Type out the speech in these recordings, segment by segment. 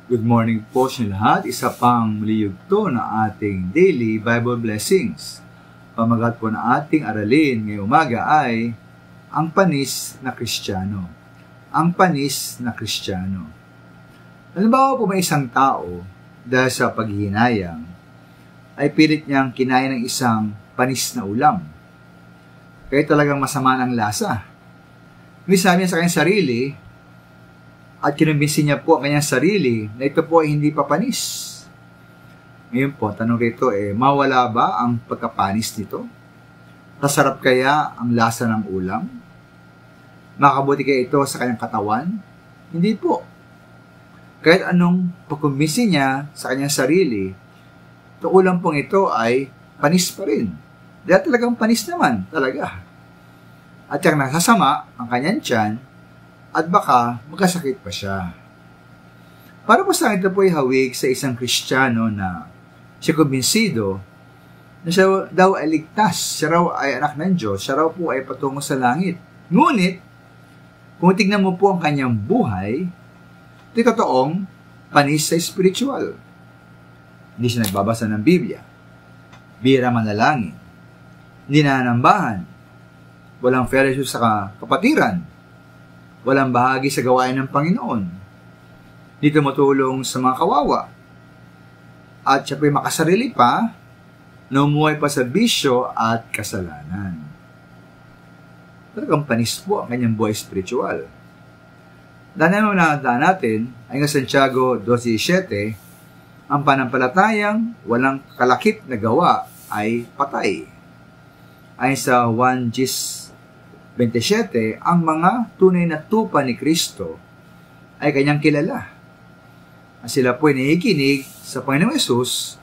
Good morning po sa lahat. Isa pang liyugto na ating daily Bible blessings. Pamagat po na ating aralin ngayong umaga ay ang panis na Kristiyano. Ang panis na Kristiyano. Halimbawa po may isang tao dahil sa paghihinayang ay pilit niyang kinain ng isang panis na ulam. Kaya talagang masama ng lasa. Sabi niya sa kanyang sarili at kinumbinsi niya po ang kanyang sarili na ito po ay hindi pa panis. Ngayon po, tanong rito mawala ba ang pagkapanis nito? Kasarap kaya ang lasa ng ulam? Makabuti kaya ito sa kanyang katawan? Hindi po. Kahit anong pagkumbinsi niya sa kanyang sarili, itong ulam pong ito ay panis pa rin. Dahil talagang panis naman, talaga. At yung nasasama ang kanyang tiyan, at baka magkasakit pa siya. Para po sa akin ito po ay hawig sa isang Kristiyano na siya kumbinsido na siya daw ay ligtas, siya raw ay anak ng Diyos, siya raw po ay patungo sa langit. Ngunit, kung tignan mo po ang kanyang buhay, ito'y totoong panis sa spiritual. Hindi siya nagbabasa ng Biblia, bira manalangin, hindi nanambahan, walang fellowship sa kapatiran, walang bahagi sa gawain ng Panginoon. Dito tumutulong sa mga kawawa. At siya po'y makasarili pa, na umuhay pa sa bisyo at kasalanan. Talagang panis po ang kanyang buhay spiritual. Dahil naman nakandaan natin, ay nga Santiago 2:17, ang panampalatayang walang kalakip na gawa ay patay. Ayon sa 1 27, ang mga tunay na tupa ni Kristo ay kanyang kilala. At sila po ay nakikinig sa Panginoong Yesus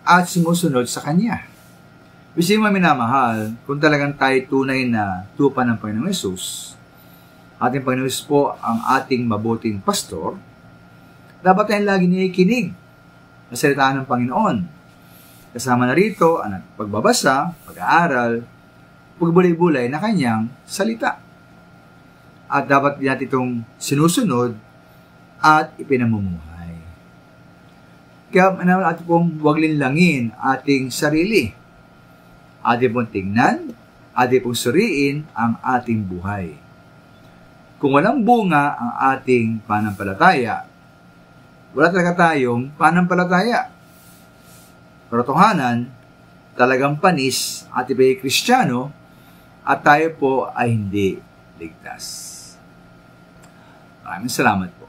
at sumusunod sa Kanya. Bisa mo minamahal, kung talagang tayo tunay na tupa ng Panginoong Yesus, ating Panginoong Yesus po ang ating mabuting pastor, dapat tayong lagi nakikinig sa salita ng Panginoon. Kasama na rito ang pagbabasa, pag-aaral, pagbulay-bulay na kanyang salita. At dapat natin itong sinusunod at ipinamumuhay. Kaya natin pong huwag linlangin ating sarili. Atin pong tingnan, atin pong suriin ang ating buhay. Kung walang bunga ang ating panampalataya, wala talaga tayong panampalataya. Pero totohanan, talagang panis at iba'y Kristiyano, at tayo po ay hindi ligtas. Maraming salamat po.